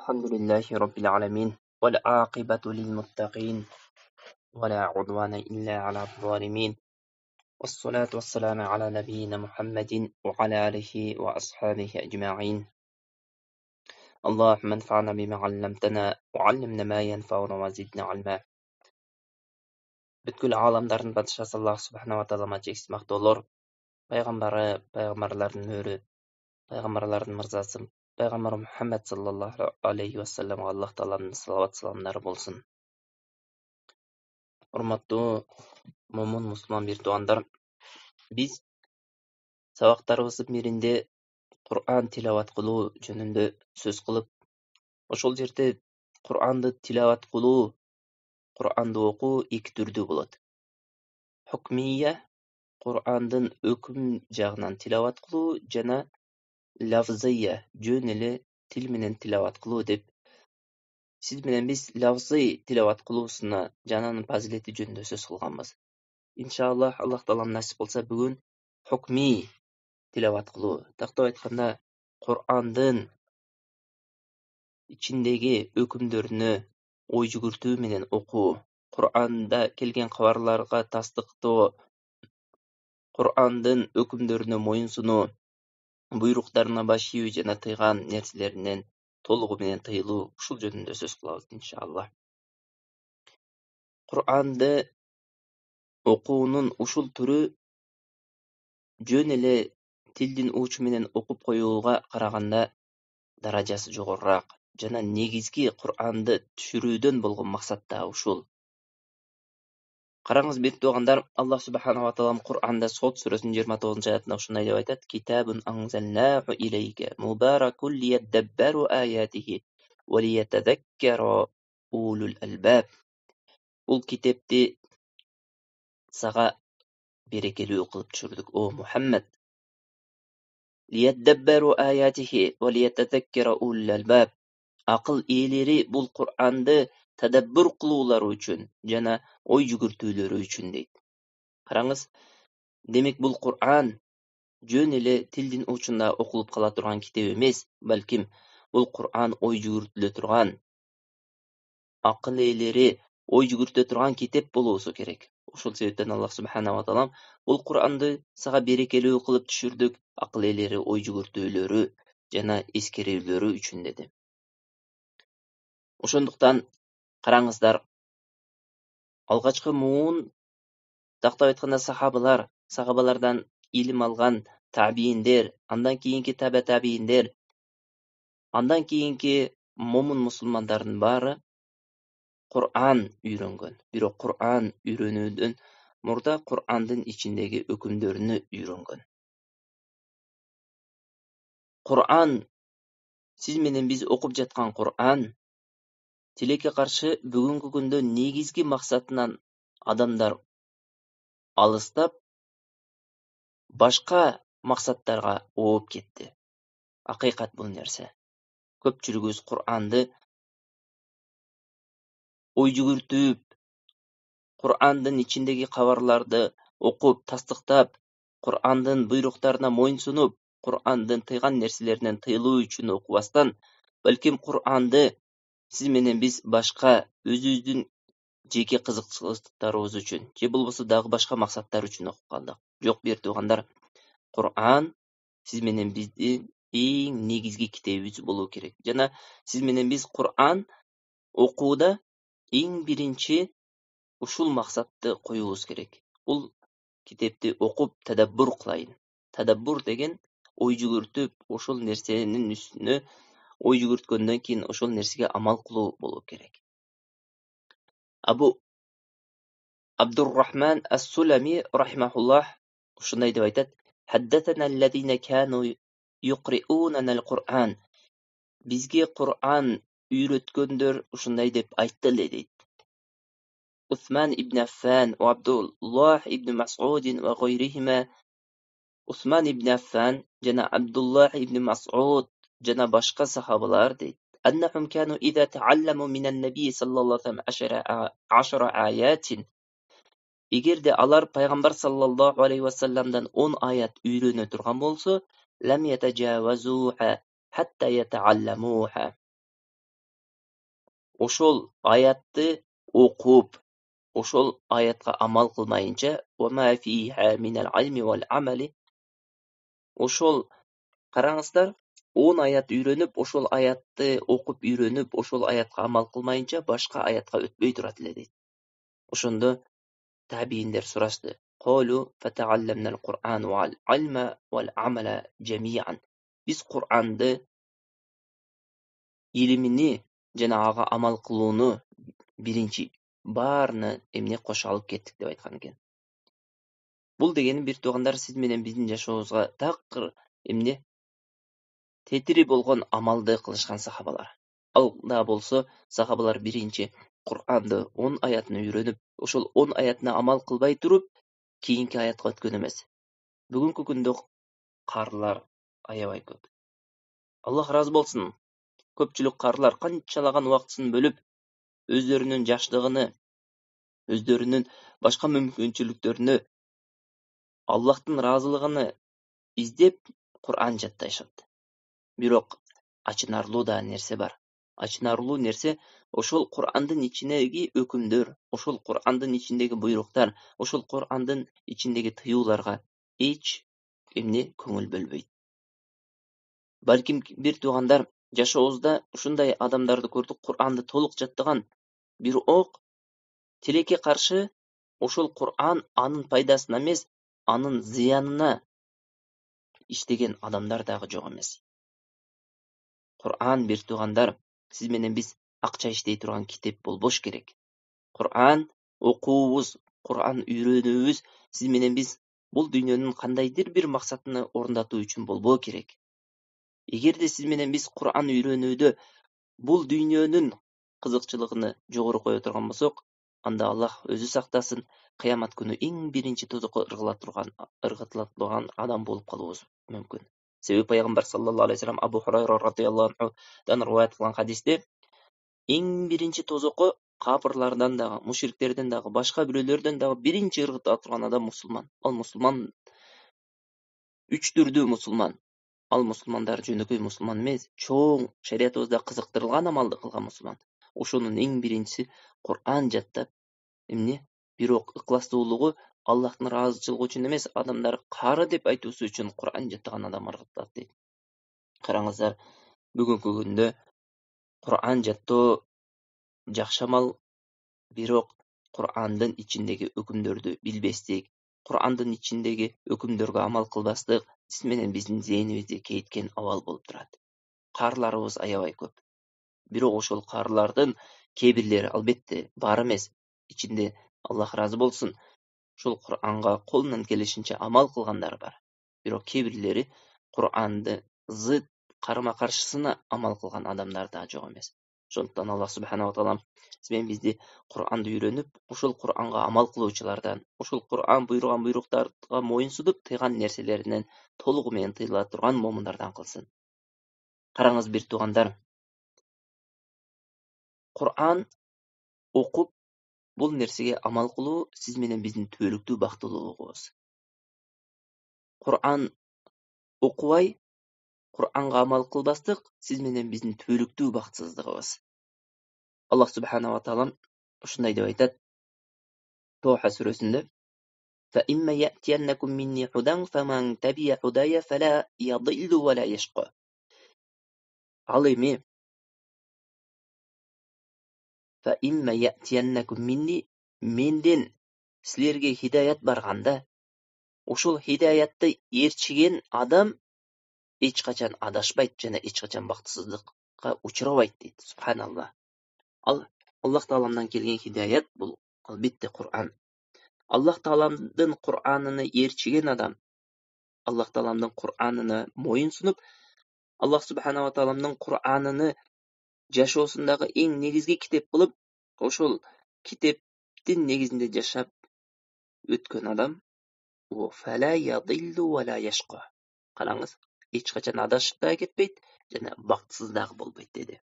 الحمد لله رب العالمين والعاقبة للمتقين ولا عدوان إلا على الظالمين والصلاة والسلام على نبينا محمد وعلى آله وأصحابه أجمعين اللهم انفعنا بما علمتنا وعلمنا ما ينفعنا وزدنا علما. Бүткүл аламдардын падышасы Аллах субхана ва таалама чексиз мактоолор, пайгамбары, пайгамбарлардын өрү, пайгамбарлардын мырзасы, пайгамбар Мухаммад саллаллаху алейхи ва салламга Аллах тааланын салават саламдары болсун. Урматтуу момун мусулман бир туугандар, биз сабактарыбыздын биринде Кур'ан тилават кылуу жөнүндө сөз кылып, ошол жерде Кур'анды тилават кылуу, Кур'анды окуу эки түрдүү болот. Хукмия, Кур'андын өкүм жагынан тилават кылуу жана лафзия, жөн эле тил менен тилават кылуу деп сиз менен биз лафзый тилават кылуусуна жананын фазилети жөнүндө сөз кылганбыз. Иншаллах, Аллах таалам насип болса бүгүн хукми тилават кылуу, тактап айтканда Кур'андын ичиндеги өкүмдөрүнө ой жүгүртүү менен окуу, Кур'анда келген кабарларга тастыктоо, Кур'андын өкүмдөрүнө моюнсунуу, буйруктарына баш ийүү жана тыйган нерселеринен толугу менен тыйылуу, ушул жөнүндө сөз кылабыз иншаллах. Кур'анды окуунун ушул түрү жөн эле тилдин учу менен окуп коюуга караганда даражасы жогорураак жана негизги Кур'анды түшүрүүдөн болгон максат да ушул. Караңыз бир туугандар, Аллах субхана ва таалам Кур'анда Сот сүрөсүнүн 29-аятында ушундай деп айтат: "Китабун анзалнаху илейка мубаракун лияддаббару аятихи ва лиятадаккара улул албаб." Бул китепти сага берекелүү кылып түшүрдүк, о Мухаммад. Лияддаббару аятихи ва лиятадаккара улул албаб. Акыл ээлери бул Кур'анды тадаббур кылуулары үчүн жана ой жүгүртүүлөрү үчүн дейт. Караңыз, демек бул Кур'ан жөн эле тилдин учунда окулуп кала турган китеп эмес, балким бул Кур'ан ой жүгүртүлө турган, акыл ээлери ой жүгүртө турган китеп болуусу керек. Ошол себептен Аллах субхана ва таалам бул Кур'анды сага берекелүү кылып түшүрдүк, акыл ээлери ой жүгүртүүлөрү жана эскерүүлөрү үчүн деди. Ошондуктан караңыздар, алгачкы муун тактап айтканда сахабалардан илим алган табийиндер, андан кийинки табийиндер, андан кийинки момун мусулмандардын баары Кур'ан үйрөнгөн. Бирок Кур'ан үйрөнүүдөн мурда Кур'андын ичиндеги өкүмдөрүнү үйрөнгөн. Кур'ан, сиз менен биз окуп жаткан Кур'ан тилекке каршы бүгүнкү күндө негизги максатынан адамдар алыстап, башка максаттарга ооп кетти. Акыйкат бул нерсе. Көпчүлүгүбүз Кур'анды ой жүгүртүп, Кур'андын ичиндеги кабарларды окуп, тастыктап, Кур'андын буйруктарына моюнсунуп, Кур'андын тыйган нерселеринен тыйылуу үчүн окубастан, балким Кур'анды сиз менен биз башка өзүбүздүн жеке кызыкчылыктарыбыз үчүн, же болбосо дагы башка максаттар үчүн окуп калдык. Жок, бир туугандар, Кур'ан сиз менен биздин эң негизги китебибиз болуу керек. Жана сиз менен биз Кур'ан окууда эң биринчи ушул максатты коюубуз керек. Бул китепти окуп тадаббур кылайын. Тадаббур деген ой жүгүртүп, ошол нерсенин үстүнө ой жүгүрткөндөн кийин ошол нерсеге амал кылуу болуу керек. Абу Абдуррахман ас-Сулами рахимахуллах ушундай деп айтат: "Хаддатана аллазина кану юқриунана ал-Кур'ан." Бизге Кур'ан үйрөткөндөр ушундай деп айттылы дейт. Усман ибн Аффан ва Абдуллах ибн Мас'уд ва гайрихима. Усман ибн Аффан жана Абдуллах ибн Мас'уд жана башка сахабалар дейт. Аннахум кану иза таалламу минан наби саллаллаху алейхи ва саллям 10 аятин. Эгерде алар пайгамбар саллаллаху алейхи ва салламдан 10 аят үйрөнө турган болсо, лам ятажавазуха хатта ятаалламуха. ошол аятты окуп, ошол аятка амал кылмайынча, وما فيها من العلم والعمل, ошол караңыздар, 10 аят үйрөнүп, ошол аятты окуп үйрөнүп, ошол аятка амал кылмайынча башка аятка өтпөй турат эле дейт. Ошондо табийиндер сурашты. Qalу fata'allamna al-Qur'an wal-ilma wal-amala jami'an. Биз Кур'анды, илимини жана ага амал кылууну биринчи баарына эмне кошо алып кеттик деп айткан экен. Бул дегени бир туугандар, сиз менен биздин жашообузга такыр эмне тетири болгон амалды кылышкан сахабалар. Ал да болсо, сахабалар биринчи Кур'анды 10 аятын үйрөнүп, ошол 10 аятына амал кылбай туруп, кийинки аятка өткөн эмес. Бүгүнкү күндө карылар аябай көп. Аллах разы болсун. Көпчүлүк карылар канчалаган убактысын бөлүп, өздөрүнүн жаштыгыны, өздөрүнүн башка мүмкүнчүлүктөрүнө Аллахтын разылыгыны издеп Кур'ан жатташат. Бирок ачынарлуу да нерсе бар. Ачынарлуу нерсе ошол Кур'андын ичиндеги өкүмдөр, ошол Кур'андын ичиндеги буйруктар, ошол Кур'андын ичиндеги тыюуларга эч эмне көңүл бөлбөйт. Балким бир туугандар, жашообузда ушундай адамдарды көрдүк, Кур'анды толук жаттаган, бирок тилекке каршы ошол Кур'ан анын пайдасына эмес, анын зыянына иштеген адамдар дагы жок эмес. Кур'ан, бир туугандар, сиз менен биз акча иштей турган китеп болбош керек. Кур'ан окуубуз, Кур'ан үйрөнүүбүз сиз менен биз бул дүйнөнүн кандайдыр бир максатыны орундатуу үчүн болбоо керек. Эгерде сиз менен биз Кур'ан үйрөнүүдө бул дүйнөнүн кызыкчылыгын жогору кое турган болсок, анда Аллах өзү сактасын, кыямат күнү эң биринчи тозокко ыргытылат адам болуп калуубуз мүмкүн. Себеби пайгамбар саллаллаху алейхи вассалам Абу Хурайра радыйаллаху анхудан риваят кылган хадисте, эң биринчи тозокко капырлардан дагы, мушриктерден дагы, башка бирөөлөрдөн дагы биринчи ыргытыла турган адам мусулман. Ал мусулман 3 түрдүү мусулман. Ал мусулмандар жөнөкөй мусулман эмес, чоң шариятыбызда кызыктырылган амалды кылган мусулман. Ошонун эң биринчиси Кур'ан жаттап, эмне? Бирок ыкластуулугу Аллахтын ыраазычылыгы үчүн эмес, адамдар кары деп айтуусу үчүн Кур'ан жаттаган адам ыргытылат дейт. Караңыздар, бүгүнкү күндө Кур'ан жаттоо жакшы амал, бирок Кур'андын ичиндеги өкүмдөрдү билбестик, Кур'андын ичиндеги өкүмдөргө амал кылбастык сиз менен биздин зээнибизди кейиткен абал болуп турат. Карыларыбыз аябай көп. Бирок ошол карылардын кээ-бирлери, албетте, бар эмес, ичинде Аллах разы болсун, ошол Кур'анга колунан келишинче амал кылгандар бар. Бирок кээ-бирлери Кур'анды зыт, карама-каршысына амал кылган адамдар да жок эмес. Ошондуктан Аллах субханаху ва таала сиз менен бизди Кур'анды үйрөнүп, ошол Кур'анга амал кылуучулардан, ошол Кур'ан буйруган буйруктарга моюнсунуп, тыйган нерселеринен толугу менен тыйыла турган момундардан кылсын. Караңыз, бир туугандар, Кур'ан окуп, бул нерсеге амал кылуу сиз менен биздин түбөлүктүү бактылуулугубуз. Кур'ан окубай, Кур'анга амал кылбастык сиз менен биздин түбөлүктүү бактсыздыгыбыз. Аллах субханаху ва таала ушундай деп айтат Тоха сүрөсүндө: فَإِمَّا يَأْتِيَنَّكُم مِّنِّي هُدًى فَمَن تَبِعَ هُدَايَ فَلَا يَضِلُّ وَلَا يَشْقَى. Ал эми فَإِمَّا يَأْتِيَنَّكُم مِّنِّي, менден силерге хидаят барганда, ошол хидаятты ээрчиген адам эч качан адашпайт жана эч качан бактысыздыкка учурабайт дейт. Субханаллах. Аллах Тааламдан келген хидаят бул албетте Кур'ан. Аллах Тааламдын Кур'аныны ээрчиген адам, Аллах Тааламдын Кур'аныны моюнсунуп, Аллах субханаху ва тааламдын Кур'аныны жашоосундагы эң негизги китеп кылып, ошол китептин негизинде жашап өткөн адам фала ядиллу вала яшка. Караңыз, эч качан адашып да кетпейт жана бактсыз дагы болбойт деди.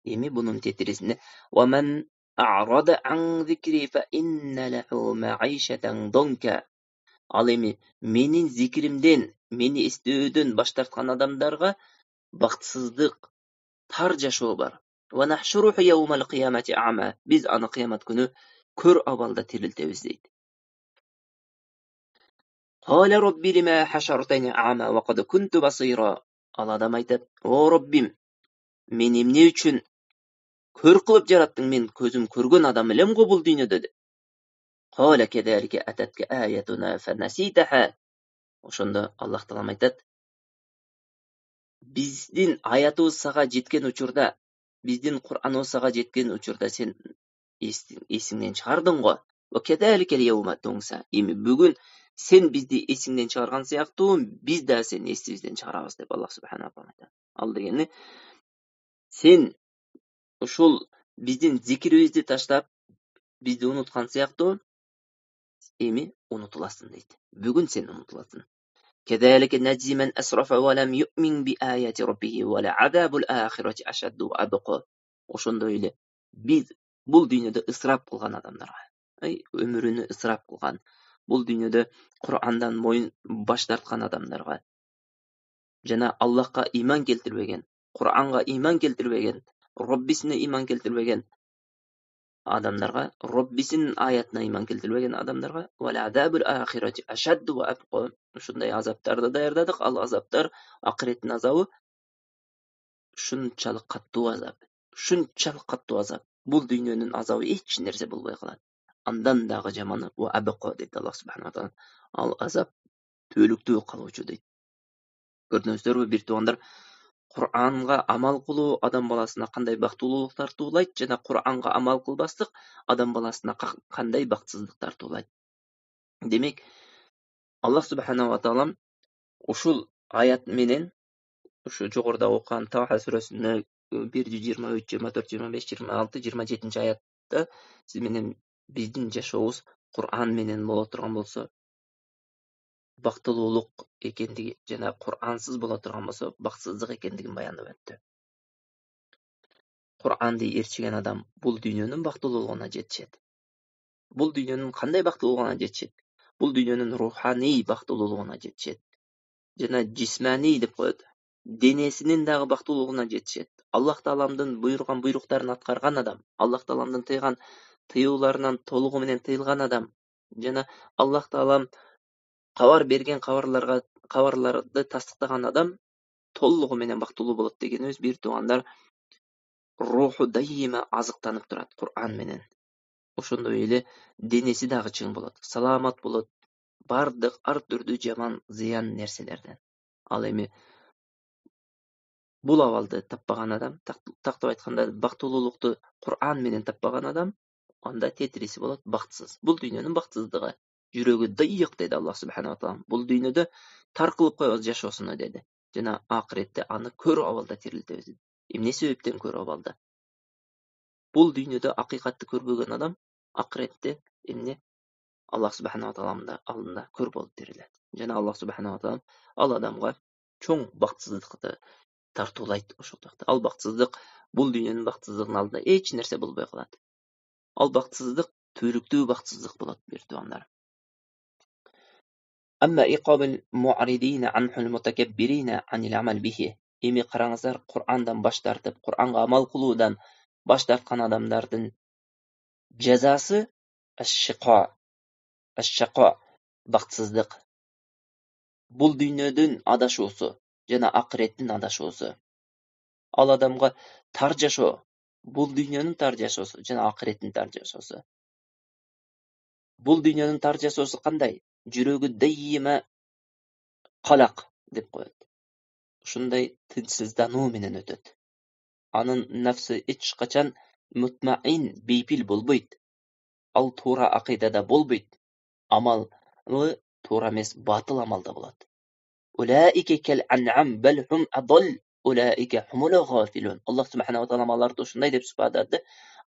Эми бунун тетирисинде وَمَنْ أَعْرَضَ عَنْ ذِكْرِي فَإِنَّ لَهُ مَعِيشَةً ضَنْكًا. Ал эми менин зикиримден, мени эстөөдөн баш тарткан адамдарга бактсыздык, тар жашоо бар. Ve nahşuruhu yevmel kıyameti a'ma. Biz anı kıyamet günü kör avalda tiriltebiz deydi. Kâle Rabbi lima haşarteni a'ma ve kad kuntu basira. Al adam aytad, o Rabbim, meni ne üçün kör kılıp jarattың, men közüm körgön adam elem go bul dünyada dedi. Kâle kedalike atatka ayatuna fenasitaha. Oşonda Allah Taala aytad, bizdin ayatыбыз saga жеткен учурда, биздин Кур'аныбыз сага жеткен учурда сен esиңден чыгардың го. Ve kedalike yevma tunsa. Bugün sen bizdi esиңден чыгарган сыяктуу, biz de seni esибизден чыгарабыз деп Allah Subhanahu wa taala. Ал дегени sen ушул биздин зикирибизди таштап, bizdi unutkан сыяктуу, эми унутуласың дейт. Бүгүн сен унутуласың. كذلك نجزي من أسرف ولم يؤمن بآيات ربه ولعذاب الآخرة أشد وأبقى. Ошондой эле биз бул дүйнөдө ысырап кылган адамдарга, өмүрүнү ысырап кылган, бул дүйнөдө Кур'андан моюн баш тарткан адамдарга, жана Аллахка ыйман келтирбеген, Кур'анга ыйман келтирбеген, Роббисине ыйман келтирбеген адамдарга, Роббисинин аятына ыйман келтирбеген адамдарга вал'азабул ахирати ашадду ва абqa. Ушундай азаптарды даярдадык. Ал азаптар, акыреттин азабы шунчалык каттуу азап. Шунчалык каттуу азап. Бул дүйнөнүн азабы эч нерсе болбой калат. Андан дагы жаманы ва абqa дейт Аллах субханаху ва таала. Ал азап түбөлүктүү калуучу дейт. Көрдүңүздөрбү, бир туугандар, Kur'an'a amal kılуу adam balasına kanday baktılılıklar tuğulayt, jana Kur'an'a amal kılbastıq adam balasına kanday baksızlıklar tuğulayt. Demek Allah Subhanahu wa taala uşul ayat menen, uşu jogorda okugan Taha surasında 123, 24, 25, 26, 27 ayatda siz menen bizdin жашообуз Kur'an menen bola turgan bolsa, baktılılık ekendigi jana Kur'ansız bola turgan bolsa baksızlık ekendигин баяндап өттү. Kur'an'da erçigen adam bul dünyanın baktılılığına жетишет. Bul dünyanın kanday baktılılığına жетишет. Bul dünyanın ruhani baktılılığına жетишет. Jana jismani dep koyot. Denesinin dagı baktılılığına жетишет. Allah Taalamdın buyurgan buyruktарын atkargan adam, Allah Taalamdın tıygan tıyularынан toluğu menen tıyılgan adam, jana Allah Taalam kabar bergen kabarlарды tasdiqlagan adam toluğu menen baktılуу bolot degenimiz bir tuğandar. Ruhu daima azıqtanıp turat Kur'an menen. Ошондой эле денеси дагы чың болот, саламат болот, бардык ар түрдүү жаман зыян нерселерден. Ал эми бул абалды таппаган адам, тактап айтканда бактылуулукту Kur'an менен таппаган адам, анда тетириси болот бактсыз. Бул дүйнөнүн бактсыздыгы, жүрөгү дыйык деди Аллах субханаху ва таала. Бул дүйнөдө тар кылып койбоз жашоосуну деди. Жана акыретте аны көр абалда тирилтебиз деди. Эмне себептен көр абалда? Bul dünýede hakykatty körbögen adam ahiretde emne Allah subhanahu wa taala alında kör bolup dirilet. Jana Allah subhanahu wa taala al adamga çoň baktsızlykdy tartulayt oşuldukda. Al baktsızlyk bul dünýäniň baktsızlygynyň aldyna hiç nerse bolboy kalat. Al baktsızlyk töýlüktүү baktsızlyk bolat bir tuğanlar. Amma iqabul mu'ridina anhul mutakabbirina anil amal bihi. Emi qaraňyzlar Kur'andan baş tartyp, Kur'anga amal kılууdan baş tartkan adamlardın cezası aşşaqa, baktsızlık. Bul dünýädin adaşuusu, jana ahirettin adaşuusu. Al adamga tar jaşoo, bul dünýäniň tar jaşoosy, jana ahirettin tar jaşoosy. Bul dünýäniň tar jaşoosy kanday? Jüregi daýyma qalaq dep goýot. Şunday tinçsizdanuu menen ötöt. Anın nafsy hiç kaçan mutmain beypil bolboýt. Al toora akydada bolboýt. Amaly toora emes, batıl amalda bolat. Ulaike kel an'am bel hum adall. Ulaike humul gafilun. Allah subhanahu wa taala alardy şunday dep süpadadı.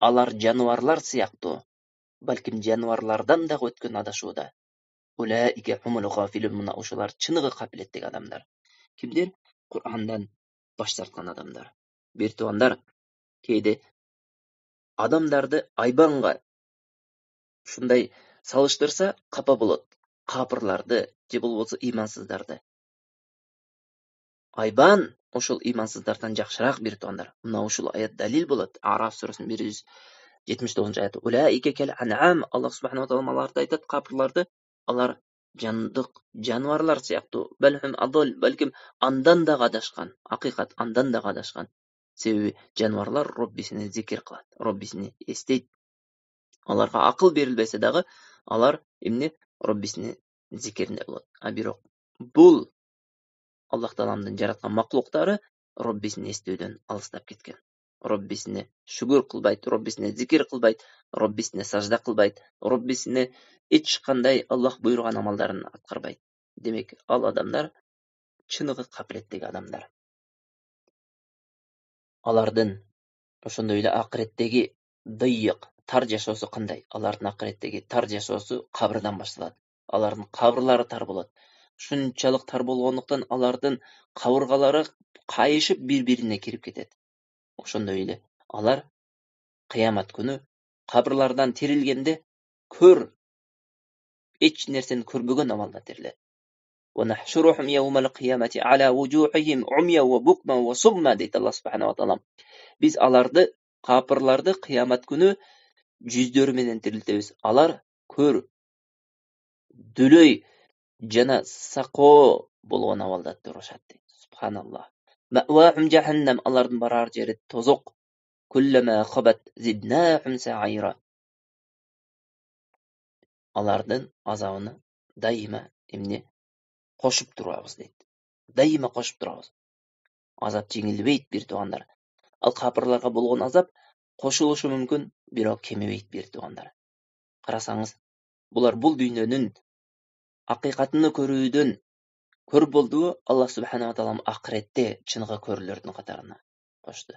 Alar janawarlar syakdy. Balkim janawarlardan da ötken adaşuwda. Ulaike humul gafilun. Muna oşular çynygy kapiletdeki adamlar. Kimdir? Kur'andan baş tartkan adamlar. Bir tuğandar keýde adamlardy aýbanga şunday salıştırsa kapa bolot. Kapırlardı, je bolbolsa imansızdardy. Айбан ошол имансыздардан жакшыраак бир тугандар. Мына ушул аят далил болот. Араф сүрөсүнүн 179-аяты. Улаика кал ан'ам. Аллах субханаху ва таала аларды айтат, капырларды, алар жандык жанварлар сыяктуу. Балхум адол, балким андан да адашкан. Акыйкат андан да адашкан. Себеби жанварлар Роббисин зикир кылат, Роббисин эстейт. Аларга акыл берилбесе дагы, алар эмне Роббисин зикиринде болот. А бирок бул Аллах Тааламдын жараткан маклуктары Роббисин эстөөдөн алыстап кеткен. Роббисине шүгүр кылбайт, Роббисине зикир кылбайт, Роббисине сажда кылбайт, Роббисине эч кандай Аллах буйруган амалдарын аткарбайт. Демек, ал адамдар чыныгы капиреттеги адамдар. Алардын ошондой эле акыреттеги дыйык, тар жашоосу кандай? Алардын акыреттеги тар жашоосу кабырдан башталат. Алардын кабырлары тар болот. Шунчалык тар болгондуктан алардын кабыргалары кайышып бири-бирине кирип кетет. Ошондой эле алар кыямат күнү кабырлардан тирилгенде көр эч нерсени көрбөгөн абалда тирилет. وَنَحْشُرُهُمْ يَوْمَ الْقِيَامَةِ عَلَى وُجُوهِهِمْ عُمْيًا وَبُكْمًا وَصُمًّا дейт Аллах субханаху ва таала. Биз аларды, капырларды кыямат күнү жүздөрү менен тирилтебиз. Алар көр, дүлөй жана сакоо болгон абалда турушат дейт. Субханаллах. Ма'вахум жаханнам, алардын барар жери тозок. Куллама хабат зиднахум саира. Алардын азабыны дайыма эмне кошуп турабыз дейт. Дайыма кошуп турабыз. Азап жеңилбейт бир тугандар. Ал капырларга болгон азап кошулушу мүмкүн, бирок кемебейт бир тугандар. Карасаңыз, булар бул дүйнөнүн акыйкатыны көрүүдөн көр болдубу, Аллах субханаху ва таала акыретте чыныгы көрүлөрдүн катарына кошту.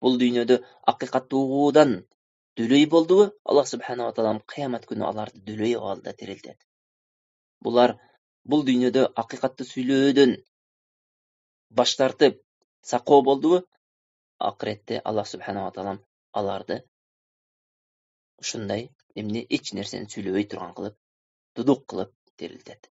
Бул дүйнөдө акыйкатты угуудан дүлөй болдубу, Аллах субханаху ва таала кыямат күнү аларды дүлөй абалда тирилтет. Булар бул дүйнөдө акыйкатты сүйлөөдөн баш тартып сакоо болдубу, акыретте Аллах субханаху ва таала аларды ушундай эмне эч нерсени сүйлөбөй турган кылып, дудук кылып тирилтет.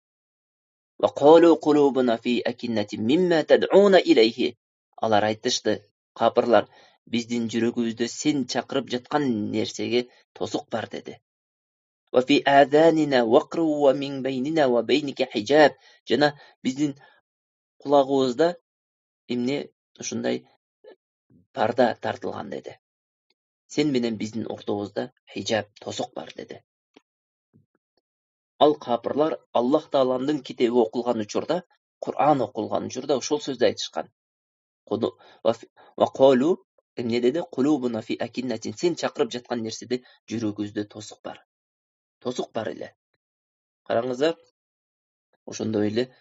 Ва қалу qulubuna fi akinnati mimma tad'una ilayhi. Алар айтышты, капырлар, биздин жүрөгүбүздө сен чакырып жаткан нерсеге тосук бар деди. Ва fi adhanina waqru wa min baynina wa baynika hijab. Жана биздин кулагыбызда эмне ушундай парда тартылган деди. Сен менен биздин ортобузда хижаб, тосук бар деди. Ал капырлар Аллах Тааландын китеби окулган учурда, Кур'ан окулган учурда ошол сөздү айтышкан. Ва қалу эмне деди? Qulubuna fi akinnatin. Сен чакырып жаткан нерседе жүрөгүбүздө тосук бар. Тосук бар эле. Караңыздар, ошондой эле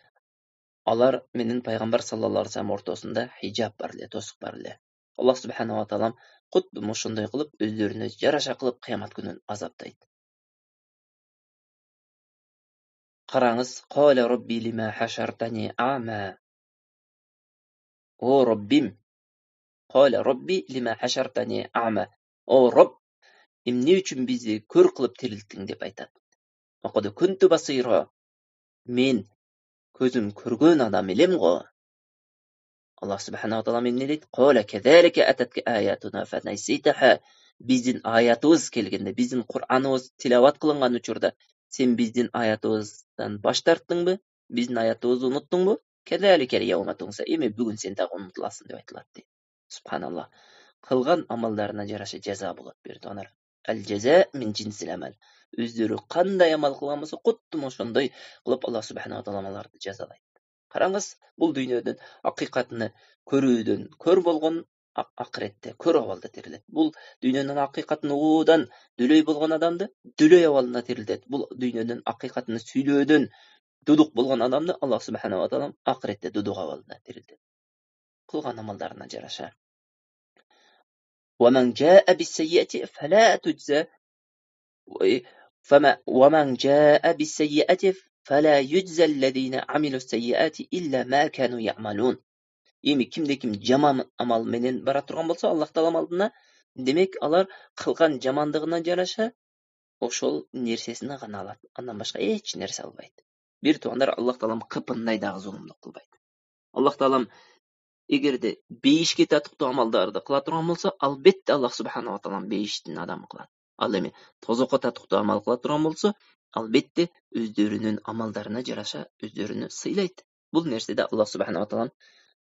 алар менен пайгамбар саллаллаху алейхи ва саллям ортосунда хижаб бар эле, тосук бар эле. Аллах субханаху ва таала кудду ошондой кылып, өздөрүнө жараша кылып кыямат күнүн азаптайт. Караңыз, каля робби лима хашартани ама. О Роббим, каля робби лима хашартани ама. О Роб, эмне үчүн бизди көр кылып тирилттиң деп айтат. Акыды күнтү басыйра. Мен көзүм көргөн адам элем го. Аллах субханаху ва таала эмне дейт? Каля кадалика ататка аятуна фанайситаха. Биздин аятыбыз келгенде, биздин Кур'аныбыз тилават кылынган учурда, сен биздин аятыбыздан баш тарттыңбы? Биздин аятыбызды уnuттуңбу? Кадалика яума тунса. Эми бүгүн сен дагы унутуласың деп айтылат дейт. Субханаллах. Кылган амалдарына жараша жаза болот бир тугандар. Ал-жаза мин джинсил амал. Өздөрү кандай амал кылган болсо, куттум ошондой кылып Аллах субханаху ва таала аларды жазалайт. Караңыз, бул дүйнөдөн акыйкатыны көрүүдөн көр болгон акыретте көр абалда тирилет. Бул дүйнөнүн акыйкатын угуудан дүлөй болгон адамды дүлөй абалына тирилтет. Бул дүйнөнүн акыйкатын сүйлөөдөн дудук болгон адамды Аллах субханаху ва таала акыретте дудук абалына тирилтет. Кылган амалдарына жараша. ومن جاء بالسيئة فلا تجزى ومن جاء بالسيئة فلا يجزى الذين عملوا السيئات إلا ما كانوا يعملون. Эми кимде-ким жаман амал менен бара турган болсо, Аллах Таала алдына, демек алар кылган жамандыгына жараша ошол нерсесин гана алат. Андан башка эч нерсе албайт. Бир тугандар, Аллах Таала кыпындай дагы зулумдук кылбайт. Alloh taolam эгерде бейишке татыктуу амалдарды кыла турган болсо, албетте Аллах субханала таалам бейиштин адамы кылат. Ал эми тозокко татыктуу амал кыла турган болсо, албетте өздөрүнүн амалдарына жараша өздөрүнү сыйлайт. Бул нерседе Аллах субханала таалам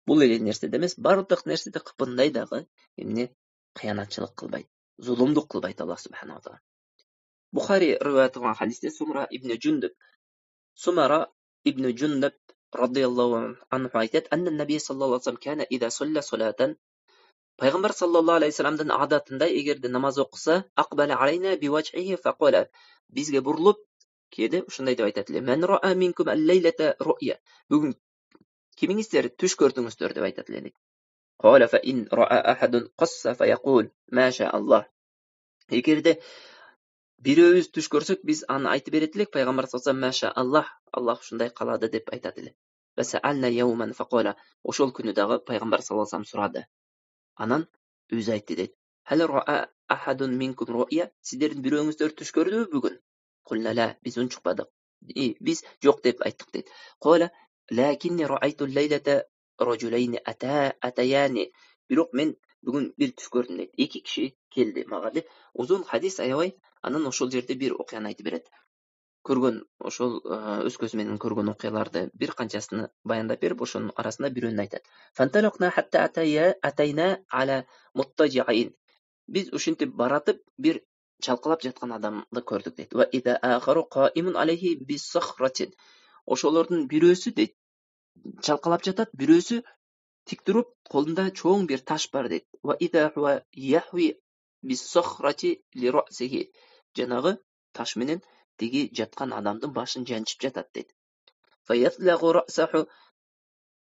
бул эле нерседе эмес, бардык нерседе кыпындай дагы эмне кыянатчылык кылбайт, зулумдук кылбайт Аллах субханала таалам. Бухари риваят кылган хадисте Сумара ибн Джундаб радıyallahu anhu aytат, анна Наби саллаллаху алейхи ва саллям кана иза солла солатан, пайгамбар саллаллаху алейхи ва салламдын адатында эгерде намаз окуса, акбала алейна би вajhihi факала, бизге бурулуп кээде ушундай деп айтат эле: "Мен ра'a минкум ал-лейлата ру'я", бүгүн кимиңиздер түш көрдүңүздөр деп айтат эле. Кала фа ин ра'a ахадун qassa fa yaqul ма ша Аллах. Эгерде бирөөбүз түш көрсөк, биз аны айтып берет элек, пайгамбар саллаллаху алейхи ва саллям Аллах, Аллах ушундай калады деп айтат эле. Васаална яуман факала, ошол күнү дагы пайгамбар саллаллаху алейхи ва саллям сурады. Анан өзү айтты дейт: "Хал ра'a ахадун минкум ру'я", сиздердин бирөөңүздөр түш көрдүбү бүгүн? Кулна ла, биз унчукпадык. Биз жок деп айттык дейт. Кала лакинни ра'айту лейлата ражулайни атаяни, бирок мен бүгүн бир түш көрдүм дейт. Эки киши келди мага деп узун хадис аябай. Анан ошол жерде бир окуяны айтып берет. Көргөн ошол өз көзү менен көргөн окуяларды бир канчасын баяндап берип, ошонун арасында бирөөнү айтат. Фанталакна хатта атайна ала муттажиин. Биз ушинтип баратып бир чалкалап жаткан адамды көрдүк дейт. Ва ида ахару qa'imun alayhi bis-sakhratin. Ошолордун бирөөсү дейт, чалкалап жатат, бирөөсү тик туруп, колунда чоң бир таш бар дейт. Ва ида хуа яхви bis-sakhrati li ra'sihi. Жанагы таш менен тиги жаткан адамдын башын жанчып жатат дейт. Фаятлагу рa'саху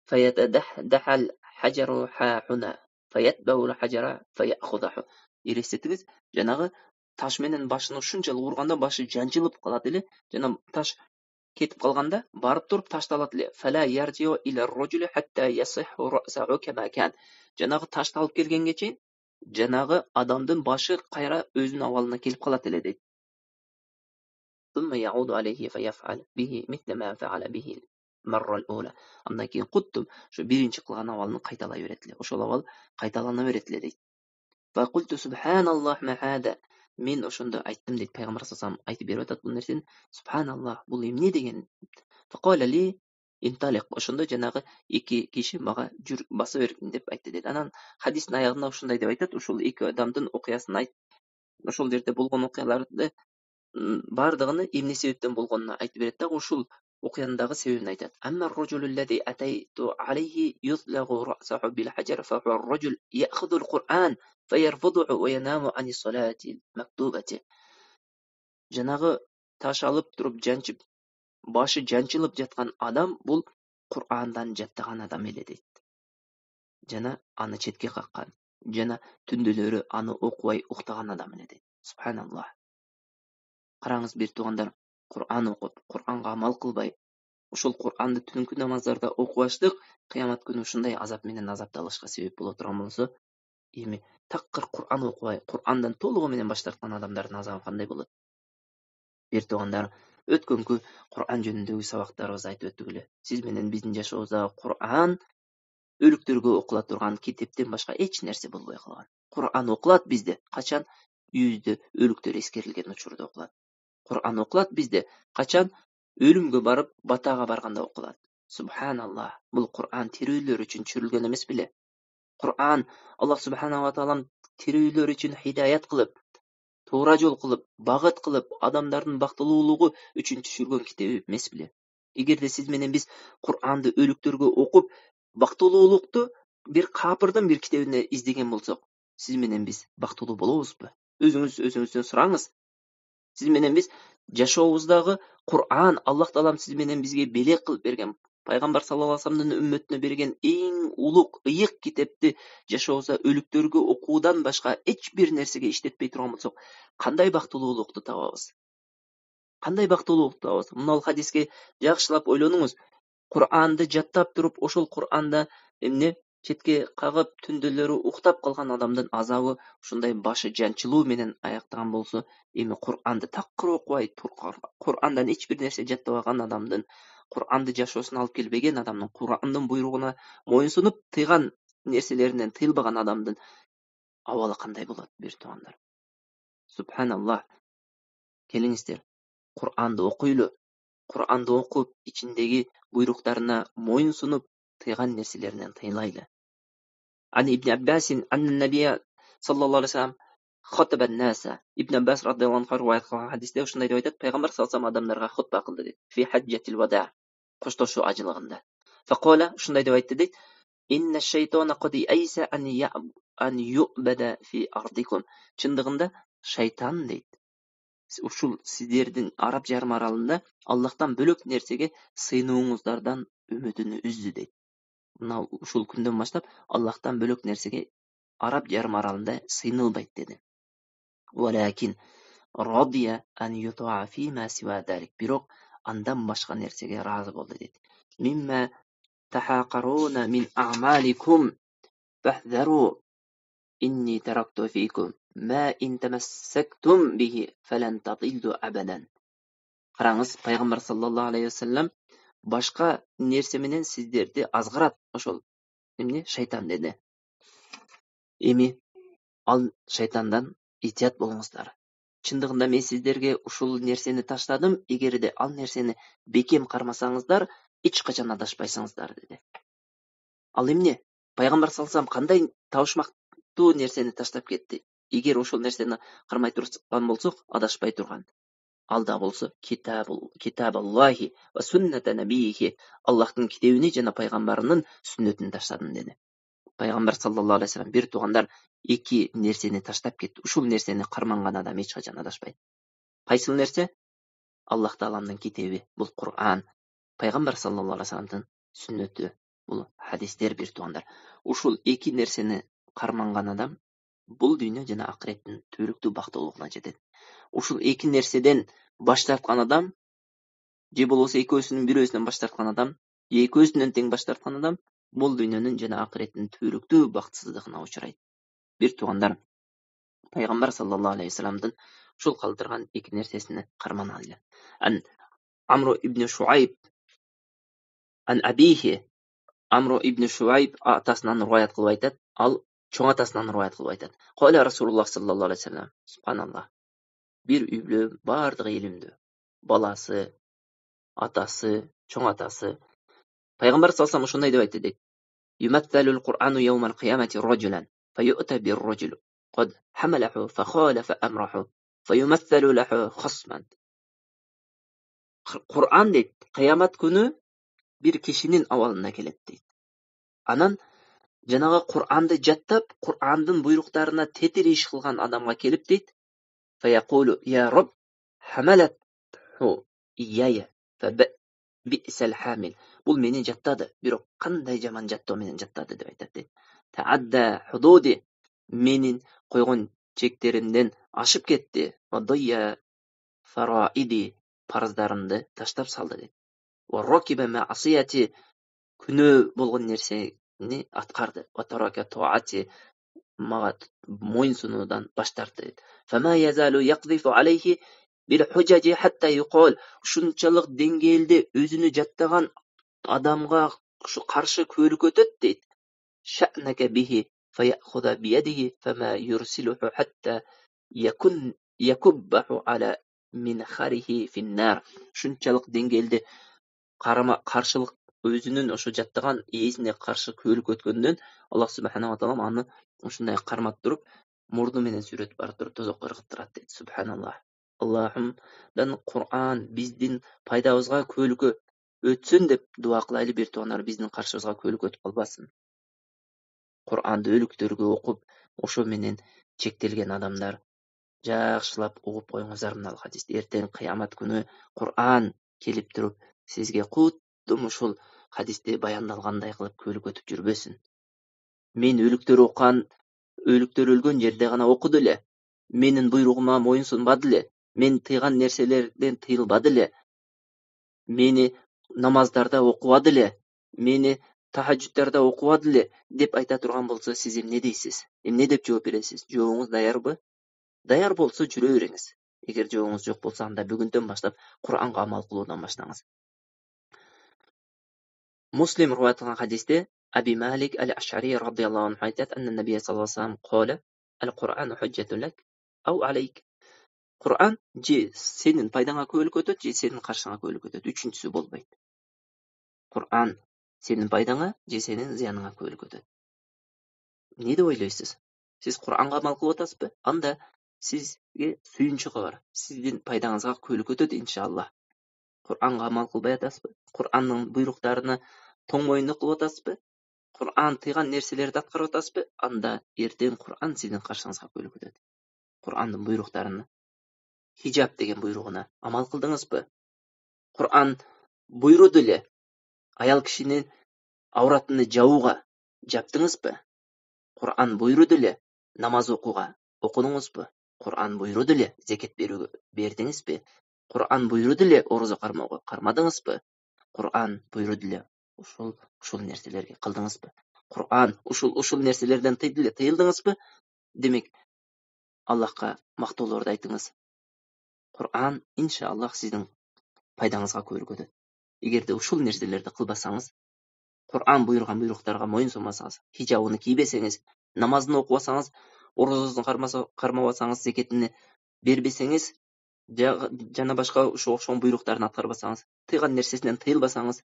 фаятадахдахал хажару хахуна фаятбаул хажара фаяхудаху. Элестетиңиз, жанагы таш менен башын ушунчалык урганда башы жанчылып калат эле. Жана таш кетип калганда барып туруп ташты алат эле. Фала яржиу иля ражули хатта ясиху рa'саху кама кан. Жанагы ташты алып келгенге чейин жанагы адамдын башы кайра өзүнүн абалына келип калат эле дейт. ثم يعود عليه فيفعل به مثل ما فعل به المرة الأولى. Андан кийин куттум ошо биринчи кылган абалын кайталай берет эле. Ошол абал кайталана берет эле дейт. Fa qultu subhanallah ma hada. Мен ошондо айттым дейт, пайгамбар саллаллаху алейхи айтып берип атат бул нерсени. Subhanallah, бул эмне деген? Faqala li инталик. Ошондо жанагы эки киши мага жүр баса бергин деп айтты дейт. Анан хадистин аягында ушундай деп айтат, ошол эки адамдын окуясын айт. Ошол жерде болгон окуяларды бардыгыны эмне себептен болгонун айтып берет да, ушул окуянын дагы себебин айтат. Амма ар-раджулуллази атайту алейхи юзлагу рa'саху бил хаjar fa huwa ar-rajul ya'khudhu al-Qur'an fayarfuduhu wa yanamu ani salati maktubati. Жанагы таш алып туруп жанчып, башы жанчылып жаткан адам бул Кур'андан жаттаган адам эле дейт. Жана аны четке каккан, жана түндөлөрү аны окубай уктаган адам эле дейт. Субханаллах. Караңыз бир туугандар, Кур'ан окуп, Кур'анга амал кылбай, ошол Кур'анды түнкү намаздарда окубаштык кыямат күнү ушундай азап менен азапталышка себеп боло турган болсо, эми такыр Кур'ан окубай, Кур'андан толугу менен баш тарткан адамдардын азабы кандай болот? Бир туугандар, өткөнкү Кур'ан жөнүндөгү сабактарыбызды айтып өттүк эле. Сиз менен биздин жашообузда Кур'ан өлүктөргө окула турган китептен башка эч нерсе болбой калган. Кур'ан окулат бизде качан? Үйүздө өлүктөр эскерилген учурда окулат. Кур'ан окулат бизде качан? Өлүмгө барып, батага барганда окулат. Субханаллах, бул Кур'ан тирүүлөр үчүн түшүрүлгөн эмес беле? Кур'ан Аллах субханала ва таалам тирүүлөр үчүн хидаят кылып, туура жол кылып, багыт кылып, адамдардын бактылуулугу үчүн түшүргөн китеп эмес беле? Эгерде сиз менен биз Кур'анды өлүктөргө окуп, бактылуулукту бир капырдын бир китебине издеген болсок, сиз менен биз бактылуу болобузбу? Өзүңүздөн сураңыз. Сиз менен биз жашообуздагы Кур'ан, Аллах таалам сиз менен бизге белек кылып берген, пайгамбар саллаллаху алейхи ва салламдын үммөтүнө берген эң улук, ыйык китепти жашообузда өлүктөргө окуудан башка эч бир нерсеге иштетпей турган болсок, кандай бактылуулукту табабыз? Кандай бактылуулукту табабыз? Мына бул хадиске жакшылап ойлонуңуз. Кур'анды жаттап туруп, ошол Кур'анда эмне четке кагып, түндөлөрү уктап калган адамдын азабы ушундай башы жанчылуу менен аяктаган болсо, эми Кур'анды такыр окубай, Кур'андан эч бир нерсе жаттабаган адамдын Kur'an'ды жашоосуна алып келбеген адамдын, Kur'андын буйругуна моюнсунуп тыйган нерселеринен тыйылбаган адамдын абалы кандай болот, бир туугандар? Субханаллах. Келиңиздер, Kur'ан'ды окуйлу. Kur'ан'ды окуп, ичиндеги буйруктарына моюнсунуп, тыйган нерселеринен тыйылайлы. Ан Ибн Аббасин анна набия саллаллаху алейхи вассалам хатаба наса. Ибн Аббас радиллаху анху риваят кылган хадисте ушундай деп айтат: Пайгамбар саллаллаху алейхи вассалам адамдарга хутба кылды дейт. Фи хаджатил вада. Коштошуу ажылыгында. Факала ушундай деп айтты дейт: Инна шайтана кад айса ан юбада фи ардикум. Чындыгында шайтан дейт. Ушул сиздердин Араб жарым аралында Аллахтан бөлөк нерсеге сыйынууңуздардан үмүтүн үздү дейт. Мына ушул күндөн баштап Аллахтан бөлөк нерсеге Араб жарым аралында сыйынылбайт деди. Валакин радия ан ютаа фи ма сива далик. Бирок андан башка нерсеге разы болду дейт. Мимма тахақаруна мин аъмаликум фахзару инни таракту фикум ма ин тамассактум бихи фалан тадиллу абадан. Караңыз, пайгамбар саллаллаху алейхи вассалам башка нерсе менен сиздерди азгырат, ошол эмне? Шайтан деди. Эми ал шайтандан итият болуңуздар. Чындыгында мен сиздерге ушул нерсени таштадым, эгерде ал нерсени бекем кармасаңыздар, эч качан адашпайсыңыздар деди. Ал эмне? Пайгамбар саллаллаху алейхи вассалам кандай табышмактуу нерсени таштап кетти? Эгер ошол нерсени кармай турган болсок, адашпай турган. Алда болсо китабаллахи ва сунната набийхи. Аллахтын китебини жана пайгамбарынын сүннөтүн таштадым деди. Пайгамбар саллаллаху алейхи вассалам бир туугандар эки нерсени таштап кетти. Ушул нерсени карманган адам эч качан адашпайт. Кайсыл нерсе? Аллах Тааламдын китеби, бул Кур'ан. Пайгамбар саллаллаху алейхи вассаламдын сүннөтү, бул хадистер, бир туугандар. Ушул эки нерсени карманган адам бул дүйнө жана акыреттин түбөлүктүү бактылуулугуна жетет. Ушул эки нерседен баш тарткан адам, же болбосо экөөсүнүн бирөөсүнөн баш тарткан адам, экөөсүнөн тең баш тарткан адам бул дүйнөнүн жана акыреттин түбөлүктүү бактысыздыгына учурайт. Бир туугандар, пайгамбар саллаллаху алейхи вассаламдын ушул калтырган эки нерсесини карманайлы. Ан Амру ибн Шуайб ан абихи. Амру ибн Шуайб атасынан риваят кылып айтат, ал чоң атасынан риваят кылып айтат. Кала Расулуллах саллаллаху алейхи вассалам, субханаллах. Бир үйбүлө бардыгы илимдүү. Баласы, атасы, чоң атасы. Пайгамбар саллаллаху алейхи вассалам ушундай деп айтты дейт. Юматталул Кур'ану яумал кыямати раджулан фаюта бир раджул قد حمله فخالف أمره فيمثل له خصما. Kur'an deyt, kıyamet günü bir kişinin avalına kelет deyt. Anan janaga Kur'anды jattap, Kur'andын buyruklarına tetir iş kılgan adamga kelip deyt. Fayaqulu ya Rabb hamalathu iyaya bi'sal hamil. Bul meni jattadı. Birok qanday jaman jatto meni jattadı deb aytat deyt. Ta'adda hududi. Menin koygun çeklerimden aşıp ketdi. Vadayya faraidi. Parazlarımdı taştap saldı deyt. Wa rakiba ma'asiyati. Күнөө болгон нерсени аткарды. Wa taraka ta'ati. Мага моюнсунуудан баш тартты. Фама язалу яqzifu alayhi bil hujaji hatta yuqal. Ушунчалык деңгээлде өзүнү жаттаган адамга ушу каршы көөлүкөтөт дейт. Шa'нaka bihi fayakhudha bi yadihi fama yursiluhu hatta yakubbahu ala minkharihi fin nar. Ушунчалык деңгээлде каршылык өзүнүн ошо жаттаган ээсине каршы көөлүкөткөндөн Аллах субханаху ва таала аны ушундай кармап туруп, мурду менен сүрөтүп барып туруп тозокко ыргыттырат дейт. Субханаллах. Аллахымдан Кур'ан биздин пайдабызга көөлүкө өтсүн деп дуа кылайлы, бир туугандар, биздин каршыбызга көөлүкө өтүп калбасын. Кур'анды өлүктөргө окуп, ошо менен чектелген адамдар жакшылап угуп коюңуздар мына хадисти. Эртең кыямат күнү Кур'ан келип туруп, сизге куттум ушул хадисте баяндалгандай кылып көөлүкө өтүп жүрбөсүн. Мен өлүктөр өлгөн жерде гана окуду эле. Менин буйругума моюнсунбады эле. Мен тыйган нерселерден тыйылбады эле. Мени намаздарда окубады эле. Мени тахажжуттарда окубады эле деп айта турган болсо, сиз эмне дейсиз? Эмне деп жооп бересиз? Жообуңуз даярбы? Даяр болсо жүрө бериңиз. Эгер жообуңуз жок болсо, анда бүгүндөн баштап Кур'анга амал кылуудан баштаңыз. Muslim riwayat qilgan hadisda Abi Malik al-Ash'ari radhiyallohu anhu aytadi, anna Nabiy sallallohu alayhi vasallam qala: "Al-Qur'anu hujjatun lak aw alayk." Qur'an je senin пайдаңа көйлік өтөт, же senin қаршыңа көйлік өтөт. Üçüncüsü болбойт. Qur'an senin пайдаңа, же senin зияныңа көйлік өтөт. Не деп ойлайсыз? Siz Qur'anға амал кылып атасызбы? Анда sizге сүйүнчүгү бар. Сиздин пайдаңызга көйлік өтөт иншалла. Qur'anға амал кылбай атасызбы? Qur'андын буйруктарына тоң мойындык кылып атасызбы? Qur'an тыйган нерселерди аткарып атасызбы? Анда эртең Qur'an сиздин каршыңызга көйлік өтөт. Qur'андын буйруктарына, хижаб деген буйругуна амал кылдыңызбы? Qur'an буйруду эле аял кишинин авратын жабууга жаптыңызбы? Qur'an буйруду эле намаз окууга окудуңузбу? Qur'an буйруду эле зекет берүүгө бердиңизби? Qur'an буйруду эле орозо кармоого кармадыңызбы? Qur'an буйруду эле ушул нерселерге кылдыңызбы? Qur'an ушул нерселерден тыйылдыңызбы? Демек, Аллахка мактоолорду айтыңыз. Qur'an иншаллах сиздин пайдаңызга көйлүк өтөт. Эгерде ушул нерселерди кылбасаңыз, Qur'an буйруган буйруктарга моюн сунбасаңыз, хижабыны кийбесеңиз, намазын окубасаңыз, орозосун кармабасаңыз, зекетини бербесеңиз, жана башка ушул окшогон буйруктарын аткарбасаңыз, тыйган нерсесинен тыйылбасаңыз,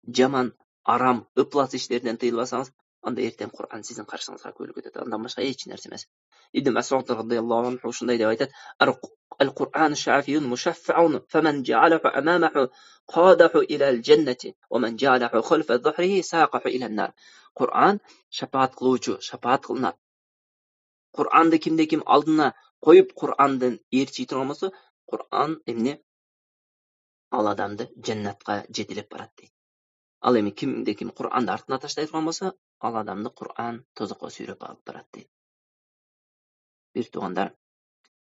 жаман, арам, ыплас иштерден тыйылбасаңыз, анда эртең Qur'an сиздин каршыңызга көйлүк өтөт. Андан башка эч нерсе эмес. Ибн Мас'уд радhiyallohu anhu ушундай деп айтат: "Al-Qur'an shafi'un mushaffa'un, faman ja'alahu amamahu qadahu ila al-jannati, wa man ja'alahu khalfa dhahrihi saqahu ila an-nar." Qur'an шапаат кылуучу, шапаат кылынат. Qur'anды ким алдына коюп, Qur'андын ээрчи турган болсо, Qur'an эмне? Ал адамды жаннатка жетелеп барат дейт. Ал эми ким Qur'анды артына таштай турган болсо, ал адамды Qur'an тозокко сүйрөп алып барат дейт. Бир туугандар,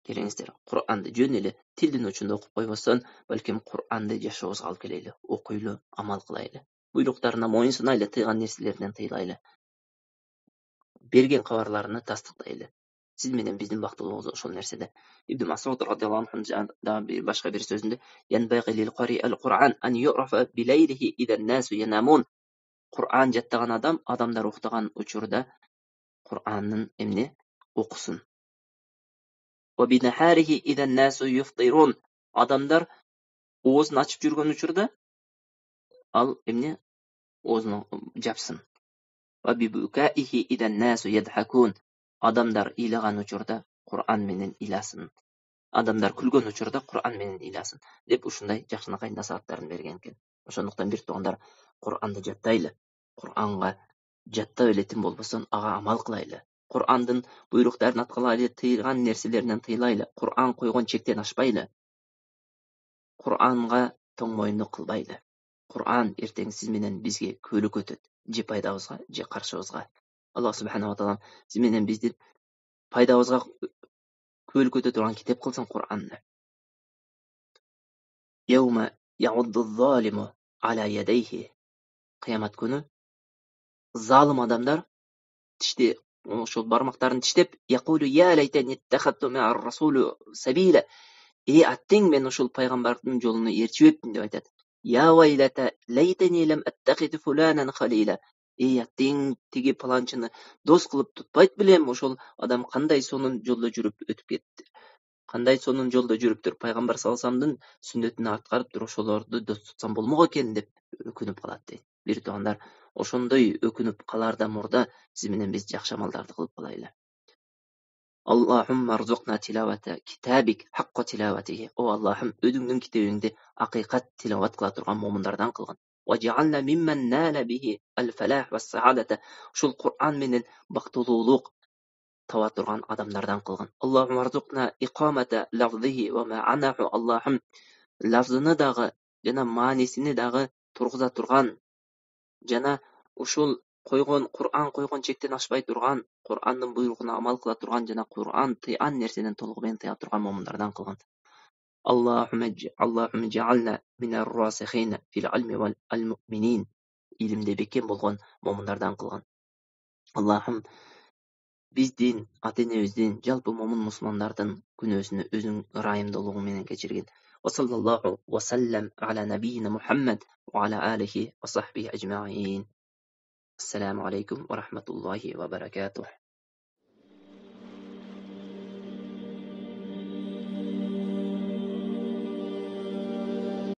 келиңиздер, Qur'анды жөн эле тилдин учунда окуп койбостон, балким Qur'анды жашообузга алып келели, окуйлу, амал кылайлы. Буйруктарына моюн сунайлы, тыйган нерселерден тыйлайлы. Берген кабарларына тастыктайлы. Сиз менен биздин бактылыгыбыз ошол нерседе. Ибн Мас'уд радhiyallohu anhu да башка бир сөзүндө: "Янбагы лил qari al-Qur'an an yu'rafa bilaylihi idha an-nasu yanamun." Qur'an жаттаган адамдар уктаган учурда Qur'андын эмне окусун. Wa bi naharihi idha an-nasu yufṭirun. Адамдар оозун ачып жүргөн учурда ал эмне оозун жапсын. Wa bi bukaihi idha an-nasu yadhakun. Адамдар ыйлаган учурда Qur'an менен ыйласын. Адамдар күлгөн учурда Qur'an менен ыйласын деп ушундай жакшынакай насааттарын берген экен. Ошондуктан бир туугандар, Qur'анды жаттайлы. Qur'анга жаттап элетин болбосун, ага амал кылайлы. Qur'андын буйруктарын аткарайлы, тыйган нерселеринен тыйлайлы. Qur'ан койгон чектен ашпайлы. Qur'анга тоң моюндук кылбайлы. Qur'ан эртең сиз менен бизге көйлүк өтөт, же пайдабызга, же каршыбызга. Аллах субханаху ва таала сиз менен биздин пайдабызга көйлүк өтө турган китеп кылсын Qur'анды. Yawma ya'uddu az-zalimu ala yadayhi. Кыямат күнү залым адамдар тишти, ошол бармактарын тиштеп, yaqulu ya laytani ittakhadtu ma'a ar-rasuli sabila. Аттең мен ушул пайгамбардын жолуна ээрчибептин деп айтат. Ya waylata laytani lam attakhid fulanan khalila. Аттең тиги паланчыны дос кылып тутпайт белем, ошол адам кандай сонун жолдо жүрүп өтүп кетти. Кандай сонун жолдо жүрүптүр, пайгамбар саллаллаху алейхи вассаламдын сүннөтүнө аткарыптыр, ошолорду дос тутсам болмок экен деп өкүнүп калат дейт. Бир туугандар, ошондой өкүнүп каларда мурда сиз менен биз жакшы амалдарды кылып калайлы. Аллахумма арзукна тилавата китабик хакка тилаватиги. О Аллахым, өзүңдүн китебиңди акыйкат тилават кыла турган момундардан кылгын. Важ'ална мимман нала бихи ал-фалах ва-саадата. Ушул Qur'ан менен бактылуулук таба турган адамдардан кылгын. Аллахумма арзукна иқамата лафзихи ва ма'анаху. Аллахым, лафзыны дагы жана маанисини дагы тургуза турган, жана ушул койгон Qur'ан койгон чектен ашпай турган, Qur'андын буйругуна амал кыла турган, жана Qur'ан тыйган нерсенен толугу менен тыя турган момундардан кылгын. Аллахумма жa'ална минар расихина фил илми вал му'минин. Илимде бекем болгон момундардан кылгын. Аллахым, биздин, ата-энебиздин, жалпы момун мусулмандардын күнөөсүнү өзүң ырайымдуулугуң менен кечиргин. وصلى الله وسلم على نبينا محمد وعلى آله وصحبه أجمعين. السلام عليكم ورحمة الله وبركاته.